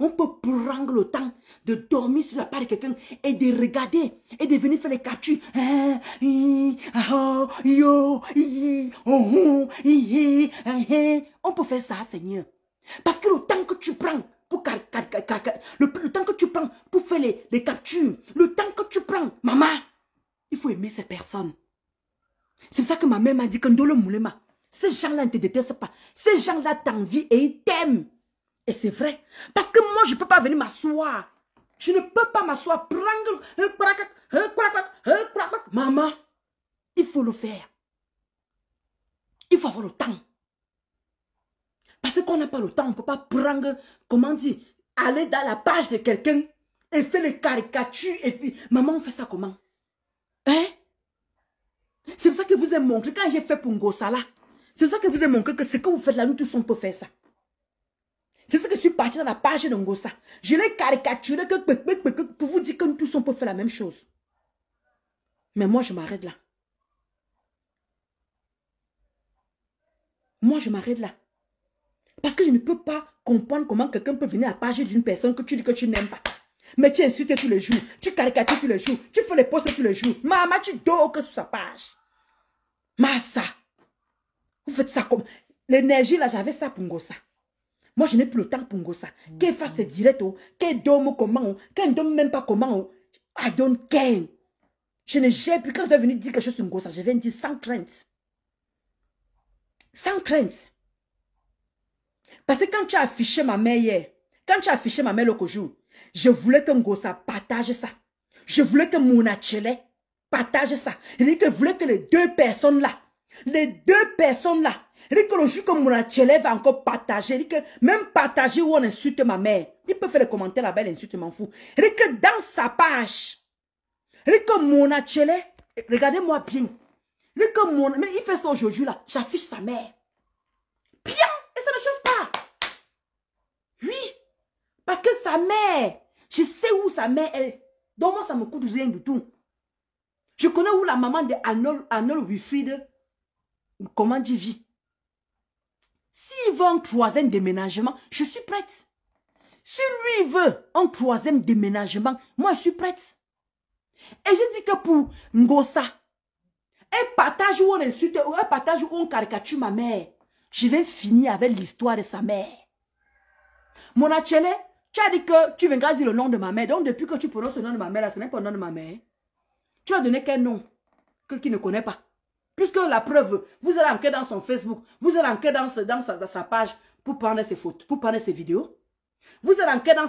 On peut prendre le temps de dormir sur la part de quelqu'un et de regarder et de venir faire les captures. On peut faire ça, Seigneur. Parce que le temps que tu prends pour le temps que tu prends pour faire les captures, le temps que tu prends, maman, il faut aimer ces personnes. C'est pour ça que ma mère m'a dit que Ndolo Moulema, ces gens-là ne te détestent pas. Ces gens-là t'envient et ils t'aiment. Et c'est vrai. Parce que moi, je ne peux pas venir m'asseoir. Je ne peux pas m'asseoir. Maman, il faut le faire. Il faut avoir le temps. Parce qu'on n'a pas le temps, on ne peut pas prendre, comment dire, aller dans la page de quelqu'un et faire les caricatures. Et puis, maman, on fait ça comment? Hein? C'est pour ça que vous avez montré, quand j'ai fait pour Ngosala, c'est pour ça que vous avez montré que ce que vous faites là, nous tous on peut faire ça. C'est pour ça que je suis partie dans la page de Ngosa. Je l'ai caricaturé pour vous dire que nous tous on peut faire la même chose. Mais moi, je m'arrête là. Moi, je m'arrête là. Parce que je ne peux pas comprendre comment quelqu'un peut venir à la page d'une personne que tu dis que tu n'aimes pas. Mais tu insultes tous les jours, tu caricatures tous les jours, tu fais les posts tous les jours. Maman, tu dors que sur sa page. Massa. Vous faites ça comme... L'énergie là, j'avais ça pour Ngosa. Moi, je n'ai plus le temps pour Ngosa. Qu'elle fasse ses directs, qu'elle dorme comment, qu'elle ne dorme même pas comment. I don't care. Je ne gère plus. Quand je dois venir dire quelque chose sur Ngosa, je viens dire sans crainte. Sans crainte. Parce que quand tu as affiché ma mère hier, quand tu as affiché ma mère l'autre jour, je voulais que Ngosa partage ça. Je voulais que Mounachele partage ça. Je voulais que les deux personnes là, il dit que le jour que Mounachele va encore partager, il dit que même partager où on insulte ma mère, il peut faire les commentaires là-bas, il insulte, m'en fout. Il dit que dans sa page, il dit que Mounachele, regardez-moi bien, il dit que mais il fait ça aujourd'hui là, j'affiche sa mère. Bien, et ça ne chauffe pas. Oui, parce que sa mère, je sais où sa mère est. Donc moi, ça me coûte rien du tout. Je connais où la maman de Arnold Wilfried, comment dit, vit. S'il veut un troisième déménagement, je suis prête. Si lui veut un troisième déménagement, moi je suis prête. Et je dis que pour Ngosa, elle partage où on insulte, ou elle partage où on caricature ma mère. Je vais finir avec l'histoire de sa mère. Mounachele, tu as dit que tu viendras dire le nom de ma mère. Donc depuis que tu prononces le nom de ma mère, là, ce n'est pas le nom de ma mère. Tu as donné quel nom qui ne connaît pas. Puisque la preuve, vous allez enquêter dans son Facebook, vous allez enquêter dans sa page pour prendre ses photos, pour prendre ses vidéos. Vous allez enquêter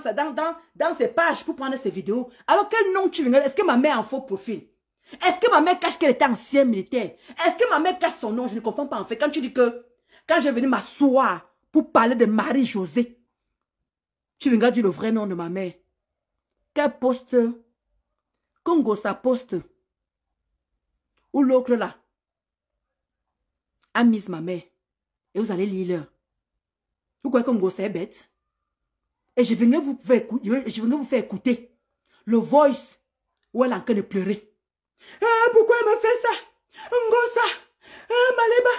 dans ses pages pour prendre ses vidéos. Alors quel nom tu viens? Est-ce que ma mère a un faux profil? Est-ce que ma mère cache qu'elle était ancienne militaire? Est-ce que ma mère cache son nom? Je ne comprends pas en fait. Quand tu dis que, quand je venais m'asseoir pour parler de Marie-Josée, tu viens dire le vrai nom de ma mère. Quel poste? Congo sa poste. Ou l'autre là a mis ma mère. Et vous allez lire là. Vous croyez que Ngosa est bête? Et je venais vous faire écouter le voice où elle est en train de pleurer. Pourquoi elle me fait ça? Ngosa, Maleba,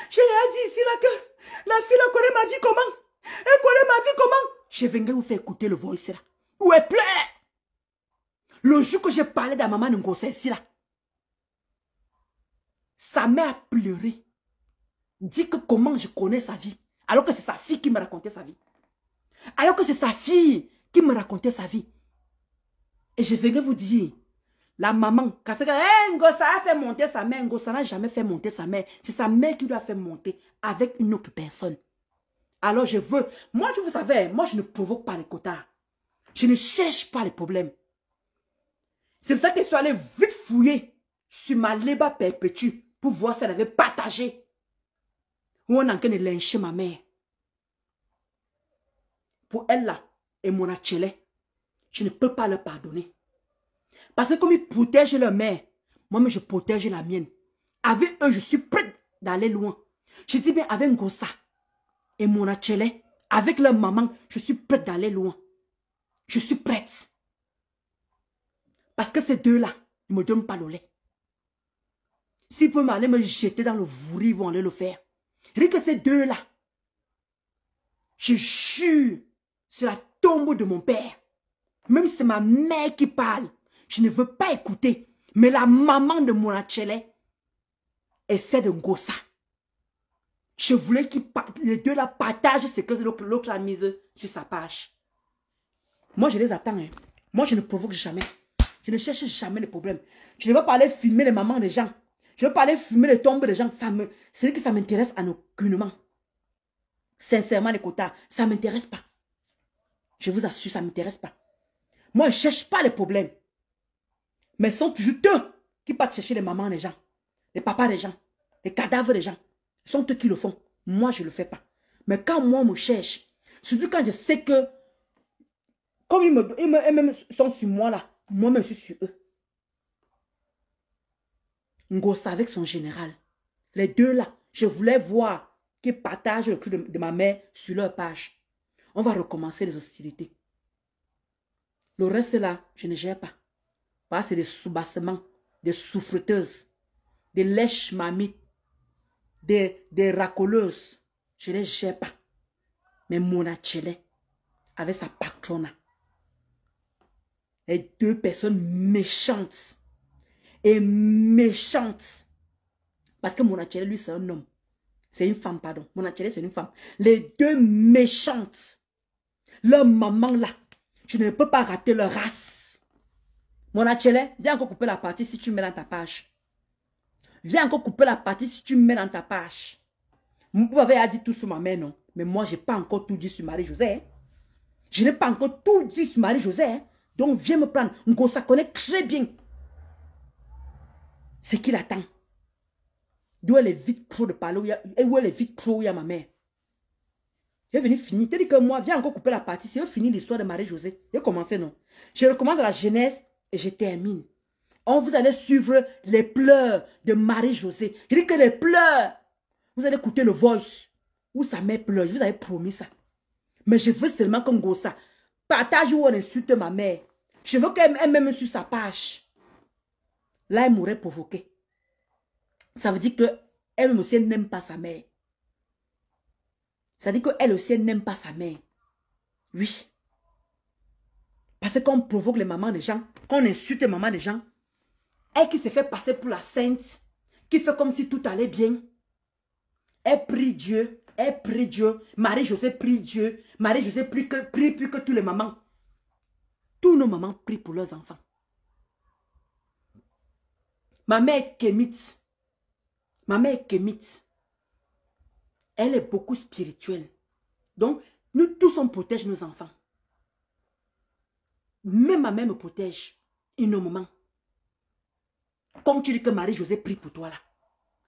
j'ai dit ici là que la fille elle connaît ma vie comment? Elle connaît ma vie comment? Je venais vous faire écouter le voice là. Où elle pleure. Le jour que j'ai parlé de la maman de Ngosa ici là, sa mère a pleuré. Dit que comment je connais sa vie. Alors que c'est sa fille qui me racontait sa vie. Alors que c'est sa fille qui me racontait sa vie. Et je vais vous dire, la maman, quand Ngosa a fait monter sa mère, Ngosa n'a jamais fait monter sa mère. C'est sa mère qui lui a fait monter avec une autre personne. Alors je veux, moi vous savez, moi je ne provoque pas les quotas. Je ne cherche pas les problèmes. C'est pour ça que je suis allée vite fouiller sur ma Léba perpétue pour voir si elle avait partagé. Où on est en train de lyncher ma mère. Pour elle là, et Mounachele, je ne peux pas leur pardonner. Parce que comme ils protègent leur mère, moi je protège la mienne. Avec eux, je suis prête d'aller loin. Je dis bien avec Ngosa et Mounachele, avec leur maman, je suis prête d'aller loin. Je suis prête. Parce que ces deux-là ne me donnent pas le lait. S'ils peuvent aller me jeter dans le vouri, ils vont aller le faire. Rien que ces deux-là, je jure sur la tombe de mon père. Même si c'est ma mère qui parle, je ne veux pas écouter. Mais la maman de mon Achele essaie de Ngosa. Je voulais qu'ils les deux là partagent ce que l'autre a mis sur sa page. Moi, je les attends. Hein. Moi, je ne provoque jamais. Je ne cherche jamais les problèmes. Je ne veux pas aller filmer les mamans des gens. Je ne veux pas aller filmer les tombes des gens. C'est que ça m'intéresse en aucunement. Sincèrement, les quotas, ça ne m'intéresse pas. Je vous assure, ça ne m'intéresse pas. Moi, je ne cherche pas les problèmes. Mais ce sont toujours eux qui partent chercher les mamans des gens, les papas des gens, les cadavres des gens. Ce sont eux qui le font. Moi, je ne le fais pas. Mais quand moi, on me cherche, surtout quand je sais que, comme ils sont sur moi là, moi-même, je suis sur eux. Ngosa avec son général. Les deux là, je voulais voir qu'ils partagent le truc de ma mère sur leur page. On va recommencer les hostilités. Le reste là, je ne gère pas. Parce que c'est des soubassements, des souffreteuses, des lèches mamites, des racoleuses. Je ne les gère pas. Mais mon Achele, avec sa patrona, les deux personnes méchantes. Et méchantes. Parce que mon Achele, lui, c'est un homme. C'est une femme, pardon. Mon Achele, c'est une femme. Les deux méchantes. Leur maman, là, je ne peux pas rater leur race. Mon Achele, viens encore couper la partie si tu mets dans ta page. Viens encore couper la partie si tu mets dans ta page. Vous avez dit tout sur ma mère, non? Mais moi, je n'ai pas encore tout dit sur Marie-Josée. Hein? Je n'ai pas encore tout dit sur Marie-Josée. Hein? Donc, viens me prendre. Ngosa connaît très bien ce qu'il attend. D'où elle est vite trop de parler, où elle est vite trop, il y a ma mère. Je vais venir finir. Tu dis que moi, viens encore couper la partie. Si je finis l'histoire de Marie-Josée, je vais commencer, non? Je recommande la jeunesse et je termine. On vous allez suivre les pleurs de Marie-Josée. Je dis que les pleurs. Vous allez écouter le voice où sa mère pleure. Je vous avais promis ça. Mais je veux seulement que Ngosa partage où on insulte ma mère. Je veux qu'elle même sur sa page. Là, elle m'aurait provoqué. Ça veut dire qu'elle aussi n'aime pas sa mère. Ça veut dire qu'elle aussi n'aime pas sa mère. Oui. Parce qu'on provoque les mamans des gens, qu'on insulte les mamans des gens. Elle qui se fait passer pour la sainte, qui fait comme si tout allait bien. Elle prie Dieu, elle prie Dieu. Marie-Josée prie Dieu. Marie-Josée prie plus que tous les mamans. Tous nos mamans prient pour leurs enfants. Ma mère est kémite. Ma mère est kémite. Elle est beaucoup spirituelle. Donc, nous tous, on protège nos enfants. Même ma mère me protège énormément. Comme tu dis que Marie-Josée prie pour toi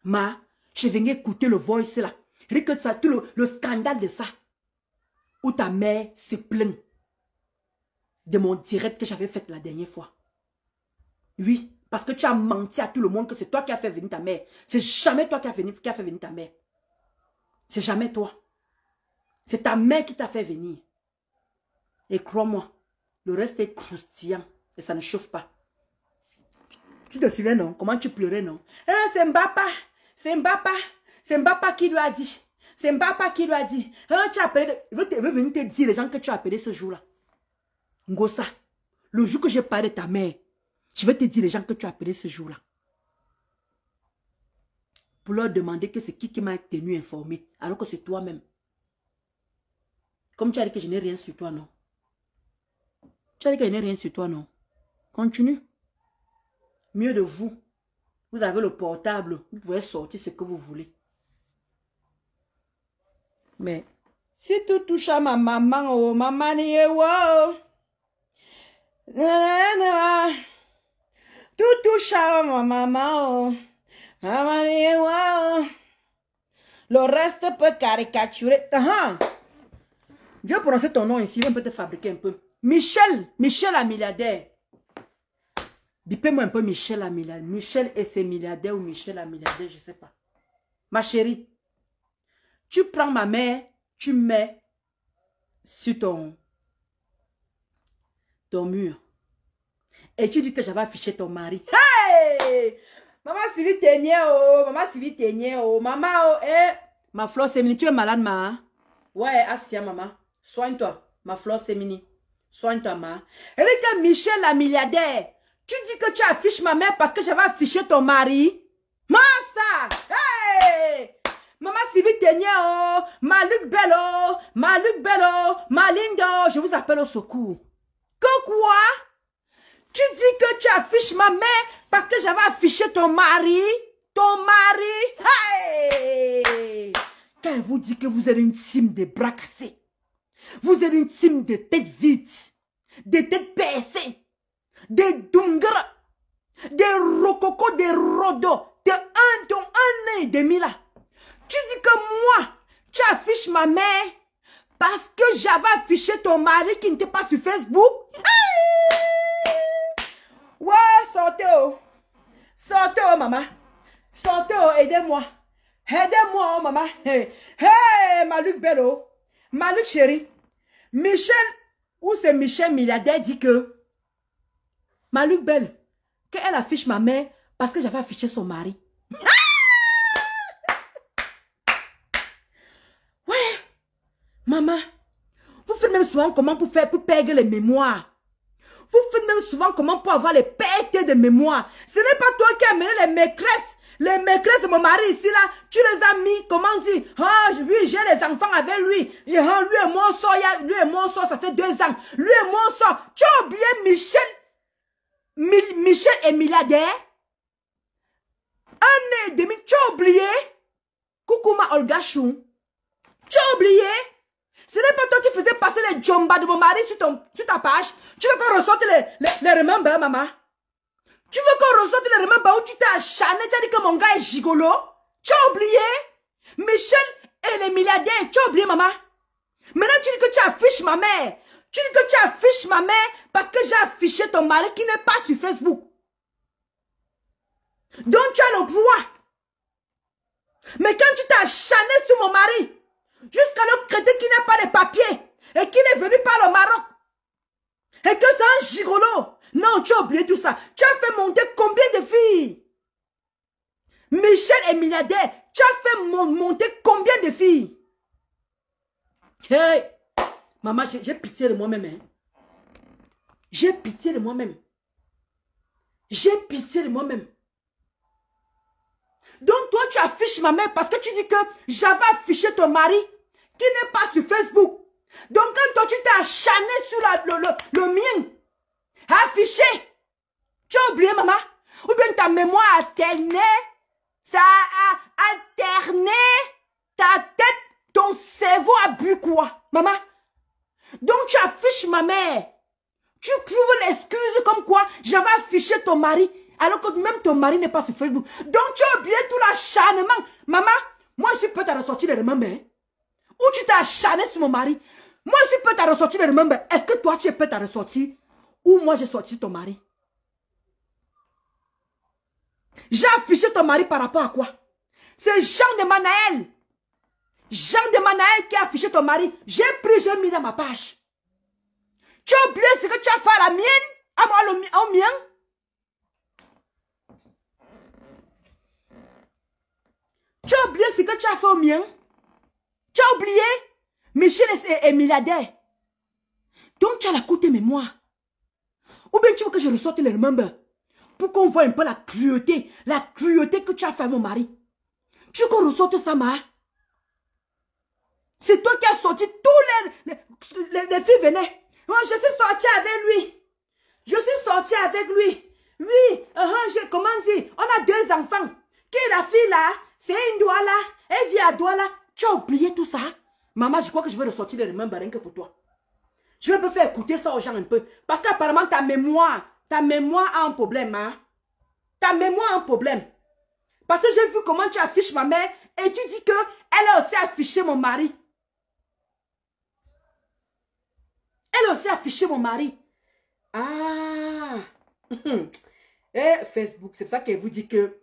là. Je viens écouter le voice là. Regarde ça, tout le scandale de ça. Où ta mère se plaint de mon direct que j'avais fait la dernière fois. Oui, parce que tu as menti à tout le monde que c'est toi qui as fait venir ta mère. C'est jamais toi qui as fait venir ta mère. C'est jamais toi. C'est ta mère qui t'a fait venir. Et crois-moi, le reste est croustillant et ça ne chauffe pas. Tu te souviens, non? Comment tu pleurais, non? C'est Mbappa. C'est Mbappa. C'est Mbappa qui lui a dit. C'est Mbappa qui lui a dit. Tu as appelé. Il veut venir te dire les gens que tu as appelé ce jour-là. Ngosa, le jour que j'ai parlé de ta mère, je vais te dire les gens que tu as appelé ce jour-là. Pour leur demander que c'est qui m'a tenu informé, alors que c'est toi-même. Comme tu as dit que je n'ai rien sur toi, non? Tu as dit que je n'ai rien sur toi, non? Continue. Mieux de vous. Vous avez le portable. Vous pouvez sortir ce que vous voulez. Mais, si tout touche à ma maman, oh, maman, wow. Tout touche à ma maman, oh. Maman, wow. Le reste peut caricaturer. Viens prononcer ton nom ici, on peut te fabriquer un peu. Michel la milliardaire. Bipez-moi un peu Michel la milliardaire. Michel et ses milliardaires ou Michel la milliardaire, je ne sais pas. Ma chérie, tu prends ma mère, tu mets sur ton mur. Et tu dis que j'avais affiché ton mari. Hey! Maman Sylvie Ténier, oh! Maman Sylvie Ténier, oh! Maman, oh! Eh! Ma Flore, c'est tu es malade, ma? Ouais, Asia, maman. Soigne-toi. Ma fleur Sémini, soigne-toi, ma. Eric Michel, la milliardaire. Tu dis que tu affiches ma mère parce que j'avais affiché ton mari. Massa! Hey! Maman Sylvie Ténier, oh! Maluc Bello! Maluc Bello! Malindo! Je vous appelle au secours. Que quoi? Tu dis que tu affiches ma mère parce que j'avais affiché ton mari? Ton mari? Hey! Quand elle vous dit que vous êtes une team de bras cassés, vous êtes une team de têtes vides, de têtes baissées, des dungra, des rococo, des rodos, de ton un an et demi là. Tu dis que moi, tu affiches ma mère parce que j'avais affiché ton mari qui n'était pas sur Facebook. Ouais, sortez oh. Sortez oh maman. Sortez oh, aidez-moi. Aidez-moi oh maman. Hey, hey Maluc Bello. Maluc chéri. Michel, ou c'est Michel milliardaire dit que Maluc Belle, qu'elle affiche ma mère parce que j'avais affiché son mari. Ouais, maman, vous faites même souvent comment pour perdre les mémoires. Vous faites même souvent comment pour avoir les pertes de mémoire. Ce n'est pas toi qui as amené les maîtresses. Les maîtresses de mon mari ici là, tu les as mis, comment dire, oh oui, j'ai les enfants avec lui. Et, oh, lui et moi on sort, lui et moi on sort, ça fait 2 ans. Lui et moi on sort. Tu as oublié Michel? Michel est milliardaire. 1 an et demi, tu as oublié? Coucou ma Olga Chou. Tu as oublié? Ce n'est pas toi qui faisais passer les djomba de mon mari sur ta page. Tu veux qu'on ressorte les remember, maman? Tu veux qu'on ressorte les remember où tu t'es acharné, tu as dit que mon gars est gigolo? Tu as oublié? Michel et les milliardaires, tu as oublié, maman? Maintenant, tu dis que tu affiches ma mère. Tu dis que tu affiches ma mère parce que j'ai affiché ton mari qui n'est pas sur Facebook. Donc, tu as le droit. Mais quand tu t'es acharné sur mon mari, jusqu'à le crédit qui n'a pas de papiers et qui n'est venu par le Maroc, et que c'est un gigolo. Non, tu as oublié tout ça. Tu as fait monter combien de filles? Michel est milliardaire. Tu as fait monter combien de filles? Hey, maman, j'ai pitié de moi-même. Hein? J'ai pitié de moi-même. J'ai pitié de moi-même. Donc toi, tu affiches ma mère parce que tu dis que j'avais affiché ton mari qui n'est pas sur Facebook. Donc quand toi, tu t'es acharné sur le mien, affiché, tu as oublié, maman? Ou bien ta mémoire a alterné, ça a alterné ta tête, ton cerveau a bu quoi, maman? Donc tu affiches ma mère. Tu trouves l'excuse comme quoi j'avais affiché ton mari, alors que même ton mari n'est pas sur Facebook. Donc tu as oublié tout l'acharnement. Maman, moi je suis prête à ressortir les remembers. Ou tu t'es acharné sur mon mari. Moi je suis prête à ressortir les remembers. Est-ce que toi tu es prête à ressortir? Ou moi j'ai sorti ton mari? J'ai affiché ton mari par rapport à quoi? C'est Jean de Manaël. Jean de Manaël qui a affiché ton mari. J'ai pris, j'ai mis dans ma page. Tu as oublié ce que tu as fait à la mienne? À moi, au mien? Tu as oublié ce que tu as fait au mien? Tu as oublié? Michel est milliardaire. Donc tu as la courte mémoire. Ou bien tu veux que je ressorte les remembers pour qu'on voit un peu la cruauté que tu as fait à mon mari. Tu veux qu'on ressorte ça, ma? C'est toi qui as sorti tous les filles venaient. Moi, je suis sortie avec lui. Je suis sortie avec lui. Oui, comment dire? On a 2 enfants. Qui est la fille là? C'est une Douala. Elle vit à Douala. Tu as oublié tout ça? Maman, je crois que je vais ressortir les remembers rien que pour toi. Je vais me faire écouter ça aux gens un peu. Parce qu'apparemment, ta mémoire a un problème. Hein? Ta mémoire a un problème. Parce que j'ai vu comment tu affiches ma mère et tu dis qu'elle a aussi affiché mon mari. Elle a aussi affiché mon mari. Ah. Et Facebook, c'est pour ça qu'elle vous dit que...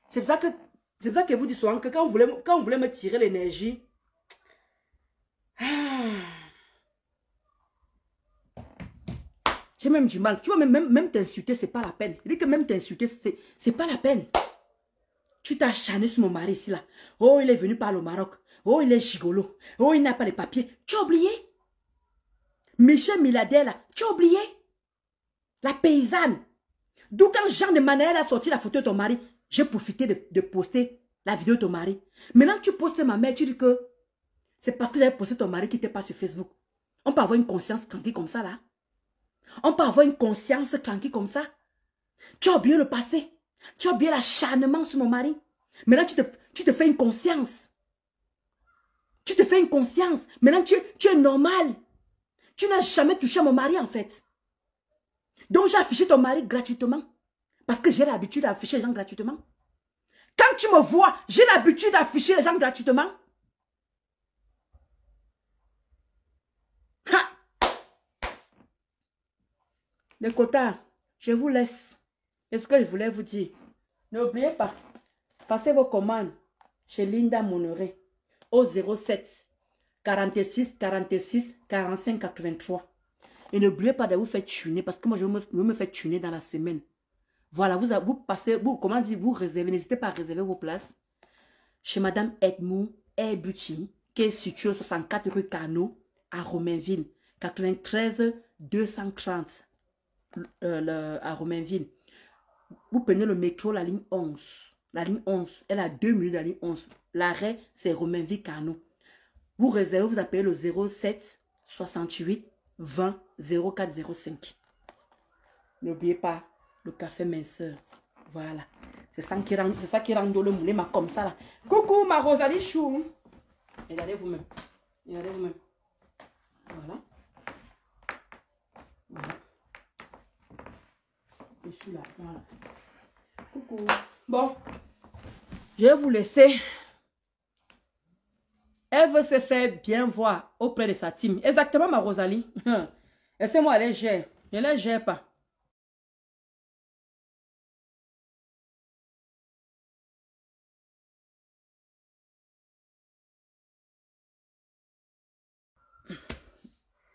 C'est pour ça qu'elle vous dit souvent que quand vous voulez me tirer l'énergie... J'ai même du mal. Tu vois, même t'insulter, c'est pas la peine. Je dis que même t'insulter, c'est pas la peine. Tu t'as acharné sur mon mari ici, là. Oh, il est venu par le Maroc. Oh, il est gigolo. Oh, il n'a pas les papiers. Tu as oublié? Michel milliardaire là, tu as oublié? La paysanne. D'où quand Jean de Manaël a sorti la photo de ton mari, j'ai profité de poster la vidéo de ton mari. Maintenant tu postes ma mère, tu dis que c'est parce que j'avais posté ton mari qui n'était pas sur Facebook. On peut avoir une conscience tranquille comme ça là. On peut avoir une conscience tranquille comme ça. Tu as oublié le passé. Tu as oublié l'acharnement sur mon mari. Maintenant tu te fais une conscience. Tu te fais une conscience. Maintenant tu es normal. Tu n'as jamais touché à mon mari en fait. Donc j'ai affiché ton mari gratuitement. Parce que j'ai l'habitude d'afficher les gens gratuitement. Quand tu me vois, j'ai l'habitude d'afficher les gens gratuitement. Ha! Les quotas, je vous laisse. Et ce que je voulais vous dire, n'oubliez pas, passez vos commandes chez Linda Monoré au 07 46 46 45 83. Et n'oubliez pas de vous faire tuner parce que moi je veux me faire tuner dans la semaine. Voilà, vous passez, comment dire, vous réservez, n'hésitez pas à réserver vos places chez Madame Edmou Air Beauty, qui est située au 64 rue Carnot à Romainville, 93 230 à Romainville. Vous prenez le métro, la ligne 11. La ligne 11, elle a 2 minutes de la ligne 11. L'arrêt, c'est Romainville Carnot. Vous réservez, vous appelez le 07 68 20 04 05. N'oubliez pas le café minceur. Voilà. C'est ça qui rend le moulin comme ça là. Coucou ma Rosalie Chou. Regardez vous-même. Regardez vous-même. Voilà. Voilà. Je suis là. Voilà. Coucou. Bon. Je vais vous laisser. Elle veut se faire bien voir auprès de sa team. Exactement ma Rosalie. Laissez-moi aller gérer. Je ne les gère pas.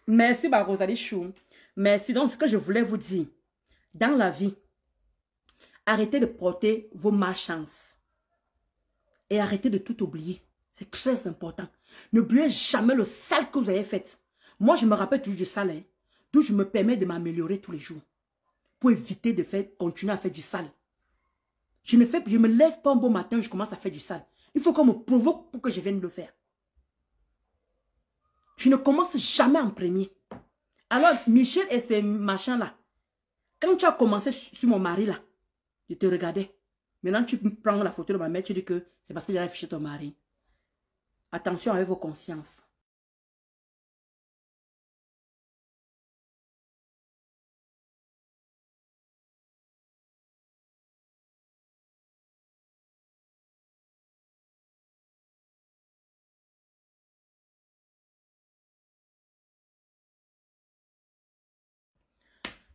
Merci, ma Rosalie Chou. Merci. Donc, ce que je voulais vous dire, dans la vie, arrêtez de porter vos malchances. Et arrêtez de tout oublier. C'est très important. N'oubliez jamais le sale que vous avez fait. Moi, je me rappelle toujours du sale. Hein, d'où je me permets de m'améliorer tous les jours. Pour éviter de continuer à faire du sale. Je me lève pas un beau matin, je commence à faire du sale. Il faut qu'on me provoque pour que je vienne le faire. Je ne commence jamais en premier. Alors, Michel et ces machins-là, quand tu as commencé sur mon mari là, je te regardais. Maintenant, tu prends la photo de ma mère, tu dis que c'est parce que j'ai affiché ton mari. Attention avec vos consciences.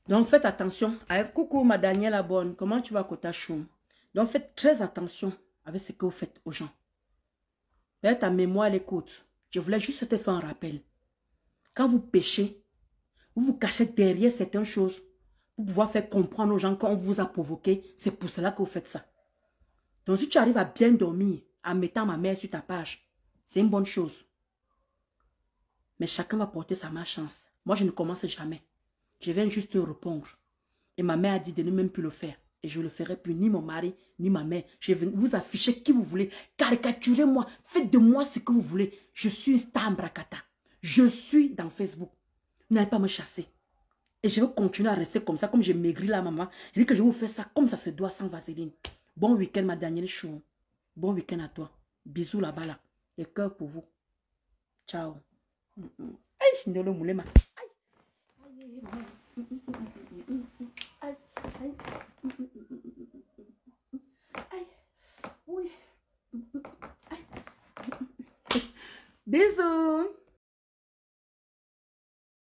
Donc, faites attention. Coucou, ma Daniela Bonne. Comment tu vas, Kotachou? Donc, faites très attention avec ce que vous faites aux gens. Mais ta mémoire, elle écoute. Je voulais juste te faire un rappel. Quand vous péchez, vous vous cachez derrière certaines choses pour pouvoir faire comprendre aux gens qu'on vous a provoqué. C'est pour cela que vous faites ça. Donc, si tu arrives à bien dormir en mettant ma mère sur ta page, c'est une bonne chose. Mais chacun va porter sa malchance. Moi, je ne commence jamais. Je viens juste te répondre. Et ma mère a dit de ne même plus le faire. Et je ne le ferai plus, ni mon mari, ni ma mère. Je vais vous afficher qui vous voulez. Caricaturez-moi. Faites de moi ce que vous voulez. Je suis une star Mbrakata. Je suis dans Facebook. N'allez pas me chasser. Et je vais continuer à rester comme ça, comme j'ai maigri là, maman. Je dis que je vais vous faire ça comme ça se doit, sans vaseline. Bon week-end, ma Danielle Chou. Bon week-end à toi. Bisous là-bas, là. Et cœur pour vous. Ciao. Aïe, je ne le moulin, ma. Aïe, aïe, aïe, oui. Bisous.